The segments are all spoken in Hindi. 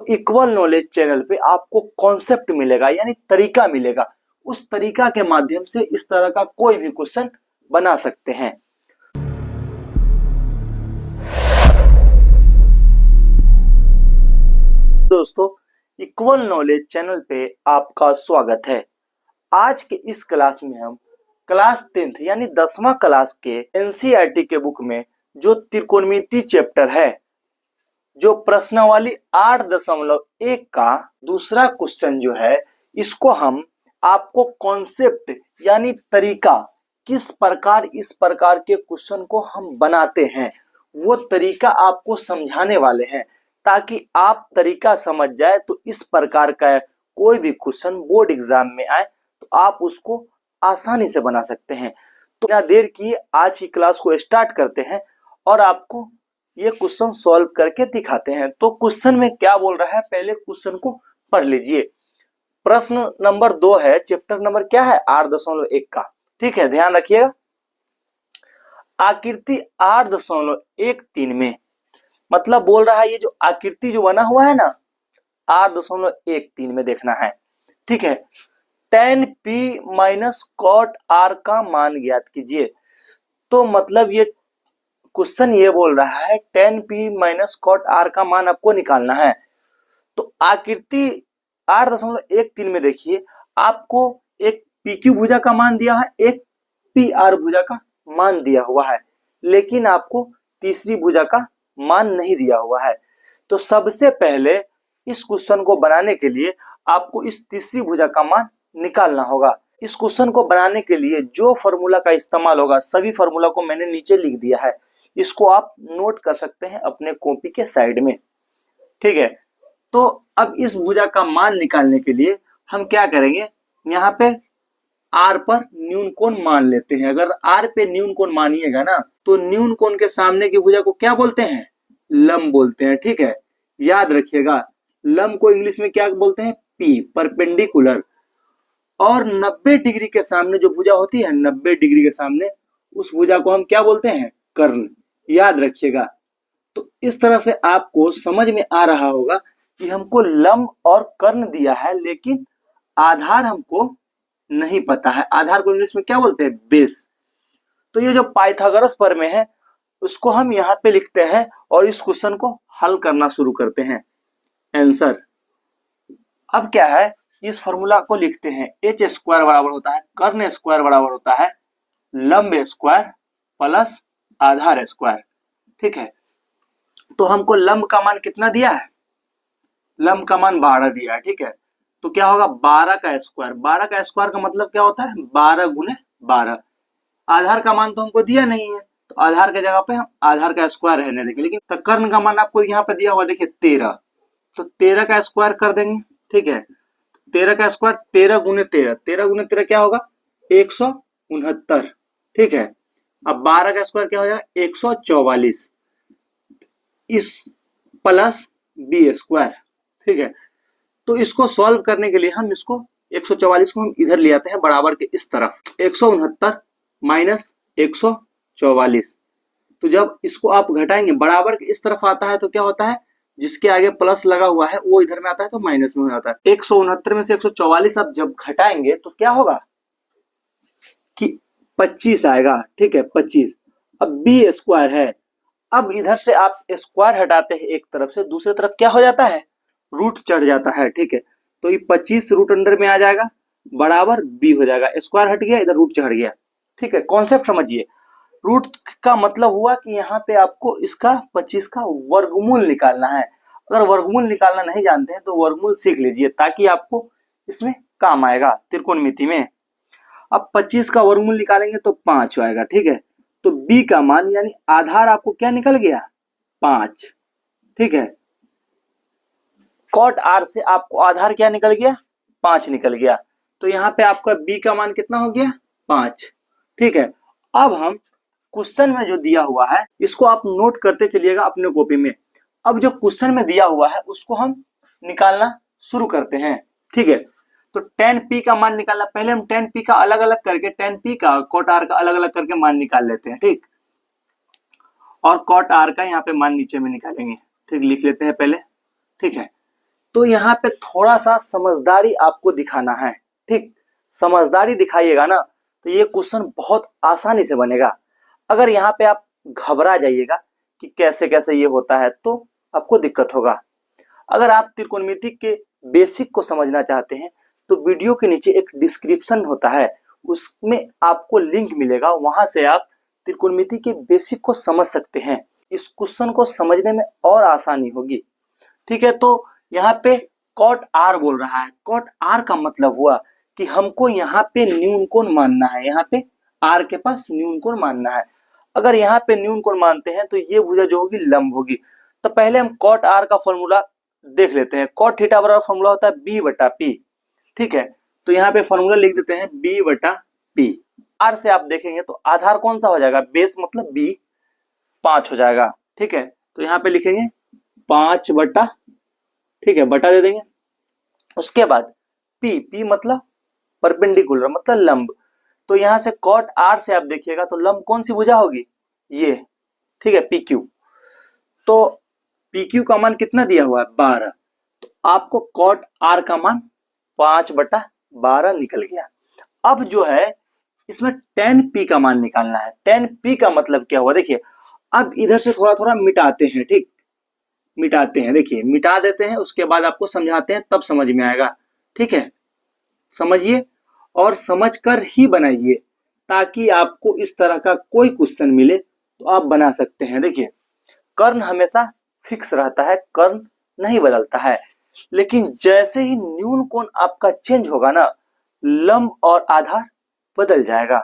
इक्वल नॉलेज चैनल पे आपको कॉन्सेप्ट मिलेगा यानी तरीका मिलेगा। उस तरीका के माध्यम से इस तरह का कोई भी क्वेश्चन बना सकते हैं। दोस्तों, इक्वल नॉलेज चैनल पे आपका स्वागत है। आज के इस क्लास में हम क्लास 10th यानी 10वां क्लास के एनसीईआरटी के बुक में जो त्रिकोणमिति चैप्टर है, जो प्रश्नावली 8.1 का दूसरा क्वेश्चन जो है, इसको हम आपको कॉन्सेप्ट यानी तरीका, किस प्रकार इस प्रकार के क्वेश्चन को हम बनाते हैं वो तरीका आपको समझाने वाले हैं, ताकि आप तरीका समझ जाए तो इस प्रकार का कोई भी क्वेश्चन बोर्ड एग्जाम में आए तो आप उसको आसानी से बना सकते हैं। तो बिना देर किए आज की क्लास को स्टार्ट करते हैं और आपको ये क्वेश्चन सॉल्व करके दिखाते हैं। तो क्वेश्चन में क्या बोल रहा है, पहले क्वेश्चन को पढ़ लीजिए। प्रश्न नंबर 2 है, चैप्टर नंबर क्या है 8.1 का, ठीक है, ध्यान रखिएगा। आकृति 8.13 में मतलब बोल रहा है ये जो आकृति जो बना हुआ है ना 8.13 में देखना है, ठीक है। tan p minus cot r का मान ज्ञात कीजिए। तो मतलब ये क्वेश्चन ये बोल रहा है tan p minus cot r का मान आपको निकालना है। तो आकृति 8.13 में देखिए, आपको एक PQ भुजा का मान दिया है, एक PR भुजा का मान दिया हुआ है, लेकिन आपको तीसरी भुजा का मान नहीं दिया हुआ है। तो सबसे पहले इस क्वेश्चन को बनाने के लिए आपको इस तीसरी भुजा का मान निकालना होगा। इस क्वेश्चन को बनाने के लिए जो फॉर्मूला का इस्तेमाल होगा, सभी फॉर्मूला को मैंने नीचे लिख दिया है, इसको आप नोट कर सकते हैं अपने कॉपी के साइड में, ठीक है। तो अब इस भुजा का मान निकालने के लिए हम क्या करेंगे, यहाँ पे R पर न्यून कोण मान लेते हैं। अगर R पे न्यून कोण मानिएगा ना तो न्यून कोण के सामने की भुजा को क्या बोलते हैं, लंब बोलते हैं, ठीक है। याद रखिएगा, लंब को इंग्लिश में क्या बोलते हैं, P, परपेंडिकुलर। और 90 डिग्री के सामने जो भुजा होती है, 90 डिग्री के सामने उस भुजा को हम क्या बोलते हैं, कर्ण। याद रखिएगा। तो इस तरह से आपको समझ में आ रहा होगा कि हमको लंब और कर्ण दिया है, लेकिन आधार हमको नहीं पता है। आधार को इंग्लिश में क्या बोलते हैं, बेस। तो ये जो पाइथागोरस प्रमेय है उसको हम यहाँ पे लिखते हैं और इस क्वेश्चन को हल करना शुरू करते हैं। आंसर अब क्या है, इस फॉर्मूला को लिखते हैं, एच स्क्वायर बराबर होता है कर्ण स्क्वायर बराबर होता है लंब स्क्वायर प्लस आधार स्क्वायर, ठीक है। तो हमको लंब का मान कितना दिया है, लंब का मान 12 दिया है, ठीक है। तो क्या होगा 12 का स्क्वायर, 12 का स्क्वायर का मतलब क्या होता है 12 गुने 12। आधार का मान तो हमको दिया नहीं है, तो आधार के जगह पे हम आधार का स्क्वायर रहने देंगे, लेकिन कर्ण का मान आपको यहाँ पे दिया हुआ देखिए 13, तो 13 का स्क्वायर कर देंगे, ठीक है। 13 का स्क्वायर 13 गुने 13, 13 गुने 13 क्या होगा 169, ठीक है। अब 12 का स्क्वायर क्या हो जाएगा 144, इस प्लस बी स्क्वायर, ठीक है। तो इसको सॉल्व करने के लिए हम इसको 144 को हम इधर ले आते हैं बराबर के इस तरफ, 169 माइनस 144। तो जब इसको आप घटाएंगे बराबर के इस तरफ आता है तो क्या होता है, जिसके आगे प्लस लगा हुआ है वो इधर में आता है तो माइनस में हो जाता है। 169 में से 144 आप जब घटाएंगे तो क्या होगा कि 25 आएगा, ठीक है, 25। अब बी स्क्वायर है, अब इधर से आप स्क्वायर हटाते हैं एक तरफ से, दूसरी तरफ क्या हो जाता है, रूट चढ़ जाता है, ठीक है। तो ये 25 रूट अंडर में आ जाएगा बराबर बी हो जाएगा, स्क्वायर हट गया इधर रूट चढ़ गया, ठीक है। कॉन्सेप्ट समझिए, रूट का मतलब हुआ कि यहाँ पे आपको इसका 25 का वर्गमूल निकालना है। अगर वर्गमूल निकालना नहीं जानते हैं तो वर्गमूल सीख लीजिए, ताकि आपको इसमें काम आएगा त्रिकोणमिति में। अब 25 का वर्गमूल निकालेंगे तो 5 आएगा, ठीक है। तो बी का मान यानी आधार आपको क्या निकल गया 5, ठीक है। कॉट आर से आपको आधार क्या निकल गया 5 निकल गया, तो यहाँ पे आपका बी का मान कितना हो गया 5, ठीक है। अब हम क्वेश्चन में जो दिया हुआ है इसको आप नोट करते चलिएगा अपने कॉपी में। अब जो क्वेश्चन में दिया हुआ है उसको हम निकालना शुरू करते हैं, ठीक है। तो tan p का मान निकालना, पहले हम tan p का अलग अलग करके tan p का cot r का अलग अलग करके मान निकाल लेते हैं, ठीक। और cot r का यहाँ पे मान नीचे में निकालेंगे, ठीक, लिख लेते हैं पहले, ठीक है। तो यहाँ पे थोड़ा सा समझदारी आपको दिखाना है, ठीक। समझदारी दिखाइएगा ना तो ये क्वेश्चन बहुत आसानी से बनेगा। अगर यहाँ पे आप घबरा जाइएगा कि कैसे कैसे ये होता है तो आपको दिक्कत होगा। अगर आप त्रिकोणमिति के बेसिक को समझना चाहते हैं तो वीडियो के नीचे एक डिस्क्रिप्शन होता है, उसमें आपको लिंक मिलेगा, वहां से आप त्रिकोणमिति के बेसिक को समझ सकते हैं। इस क्वेश्चन को समझने में और आसानी होगी, ठीक है। तो यहाँ पे कॉट आर बोल रहा है। कॉट आर का मतलब हुआ कि हमको यहाँ पे न्यून कोण मानना है, यहाँ पे आर के पास न्यून कोण मानना है। अगर यहाँ पे न्यून कोण मानते हैं तो ये भुजा जो होगी लंब होगी। तो पहले हम कॉट आर का फॉर्मूला देख लेते हैं। कॉट थीटा बराबर फॉर्मूला होता है बी बटा पी, ठीक है। तो यहाँ पे फॉर्मूला लिख देते हैं बी बटा पी। आर से आप देखेंगे तो आधार कौन सा हो जाएगा, बेस मतलब बी 5 हो जाएगा, ठीक है। तो यहाँ पे लिखेंगे 5 बटा, ठीक है, बटा दे देंगे। उसके बाद पी, पी मतलब परपेंडिकुलर मतलब लंब। तो यहां से कॉट आर से आप देखिएगा तो लंब कौन सी भुजा होगी, ये, ठीक है, पी क्यू। तो पी क्यू का मान कितना दिया हुआ है 12। तो आपको कॉट आर का मान 5 बटा 12 निकल गया। अब जो है इसमें tan p का मान निकालना है। tan p का मतलब क्या हुआ देखिए। अब इधर से थोड़ा थोड़ा मिटाते हैं, ठीक, मिटाते हैं, देखिए मिटा देते हैं, उसके बाद आपको समझाते हैं तब समझ में आएगा, ठीक है। समझिए और समझ कर ही बनाइए ताकि आपको इस तरह का कोई क्वेश्चन मिले तो आप बना सकते हैं। देखिए कर्ण हमेशा फिक्स रहता है, कर्ण नहीं बदलता है, लेकिन जैसे ही न्यून कोण आपका चेंज होगा ना, लंब और आधार बदल जाएगा।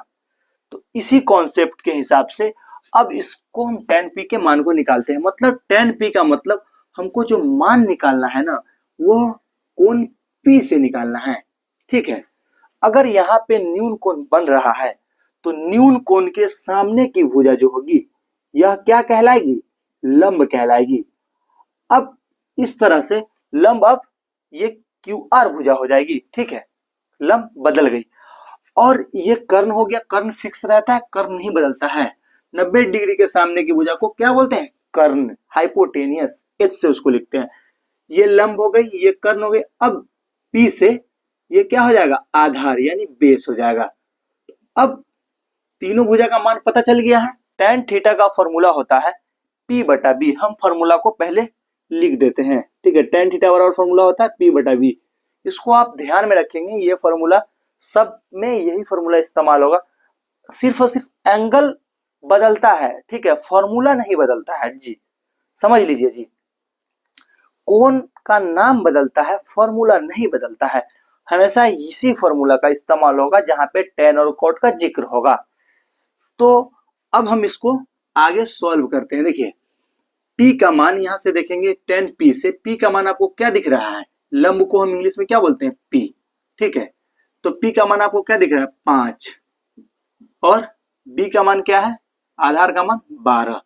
तो इसी कॉन्सेप्ट के हिसाब से अब इसको हम tan p के मान को निकालते हैं। मतलब tan p का मतलब हमको जो मान निकालना है ना वो कोण p से निकालना है, ठीक है। अगर यहाँ पे न्यून कोण बन रहा है तो न्यून कोण के सामने की भुजा जो होगी यह क्या कहलाएगी, लंब कहलाएगी। अब इस तरह से लंब, अब ये क्यू आर भुजा हो जाएगी, ठीक है, लंब बदल गई। और ये कर्ण हो गया, कर्ण फिक्स रहता है, कर्ण नहीं बदलता है। 90 डिग्री के सामने की भुजा को क्या बोलते हैं, कर्ण, हाइपोटेनियस, एच से उसको लिखते हैं। ये लंब हो गई, ये कर्ण हो गई। अब पी से ये क्या हो जाएगा, आधार यानी बेस हो जाएगा। अब तीनों भुजा का मान पता चल गया है। tan थीटा का फॉर्मूला होता है p बटा b। हम फॉर्मूला को पहले लिख देते हैं, ठीक है। tan थीटा बराबर फॉर्मूला होता है p बटा b। इसको आप ध्यान में रखेंगे, ये फॉर्मूला सब में यही फॉर्मूला इस्तेमाल होगा। सिर्फ और सिर्फ एंगल बदलता है, ठीक है, फॉर्मूला नहीं बदलता है जी, समझ लीजिए जी। कोण का नाम बदलता है, फॉर्मूला नहीं बदलता है। हमेशा इसी फॉर्मूला का इस्तेमाल होगा जहां पे tan और cot का जिक्र होगा। तो अब हम इसको आगे सॉल्व करते हैं। देखिए p का मान यहां से देखेंगे, tan p से p का मान आपको क्या दिख रहा है, लंब को हम इंग्लिश में क्या बोलते हैं, p, ठीक है। तो p का मान आपको क्या दिख रहा है, 5, और b का मान क्या है, आधार का मान 12,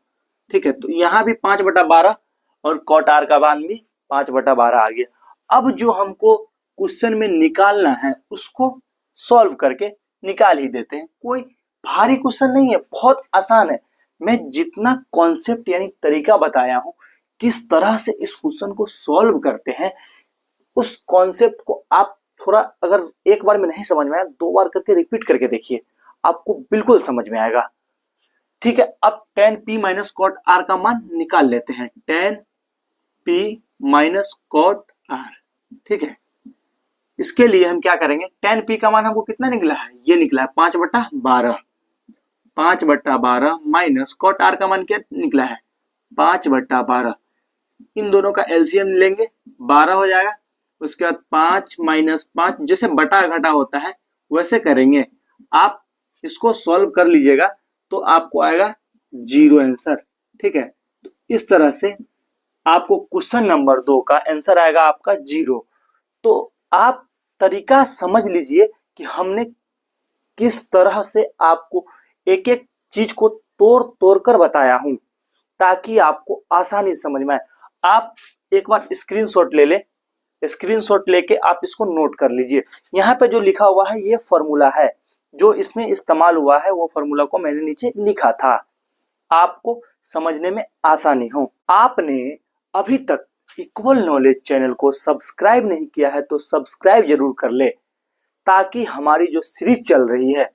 ठीक है। तो यहाँ भी 5 बटा 12 और कॉट आर का मान भी 5 बटा 12 आ गया। अब जो हमको क्वेश्चन में निकालना है उसको सॉल्व करके निकाल ही देते हैं। कोई भारी क्वेश्चन नहीं है, बहुत आसान है। मैं जितना कॉन्सेप्ट यानी तरीका बताया हूं, किस तरह से इस क्वेश्चन को सॉल्व करते हैं, उस कॉन्सेप्ट को आप थोड़ा अगर एक बार में नहीं समझ में आया, 2 बार करके रिपीट करके देखिए, आपको बिल्कुल समझ में आएगा, ठीक है। अब tan p minus cot R का मान निकाल लेते हैं। tan p minus cot R, ठीक है। इसके लिए हम क्या करेंगे, tan p का मान हमको कितना निकला है, ये निकला है 5 बटा 12, 5 बटा 12 माइनस कॉट आर का मान क्या निकला है, 5 बटा 12। इन दोनों का एलसीएम लेंगे, 12 हो जाएगा। उसके बाद 5 माइनस 5, जैसे बटा घटा होता है वैसे करेंगे। आप इसको सॉल्व कर लीजिएगा तो आपको आएगा 0 आंसर, ठीक है। तो इस तरह से आपको क्वेश्चन नंबर 2 का आंसर आएगा आपका 0। तो आप तरीका समझ लीजिए कि हमने किस तरह से आपको एक एक चीज को तोड़ तोड़ कर बताया हूं ताकि आपको आसानी से समझ में आए। आप एक बार स्क्रीनशॉट ले लें, स्क्रीनशॉट लेके आप इसको नोट कर लीजिए। यहाँ पे जो लिखा हुआ है ये फॉर्मूला है, जो इसमें इस्तेमाल हुआ है वो फॉर्मूला को मैंने नीचे लिखा था, आपको समझने में आसानी हो। आपने अभी तक इक्वल नॉलेज चैनल को सब्सक्राइब नहीं किया है तो सब्सक्राइब जरूर कर ले, ताकि हमारी जो सीरीज चल रही है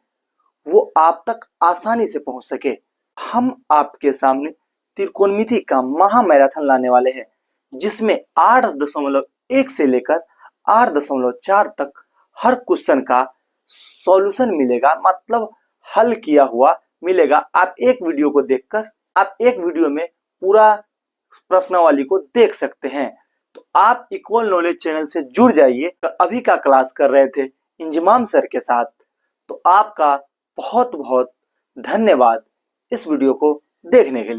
वो आप तक आसानी से पहुंच सके। हम आपके सामने त्रिकोणमिति का महा मैराथन लाने वाले हैं, जिसमें 8.1 से लेकर 8.4 तक हर क्वेश्चन का सॉल्यूशन मिलेगा, मतलब हल किया हुआ मिलेगा। आप एक वीडियो को देखकर आप एक वीडियो में पूरा प्रश्नावली को देख सकते हैं। तो आप इक्वल नॉलेज चैनल से जुड़ जाइए। अभी का क्लास कर रहे थे इंजमाम सर के साथ। तो आपका बहुत बहुत धन्यवाद इस वीडियो को देखने के लिए।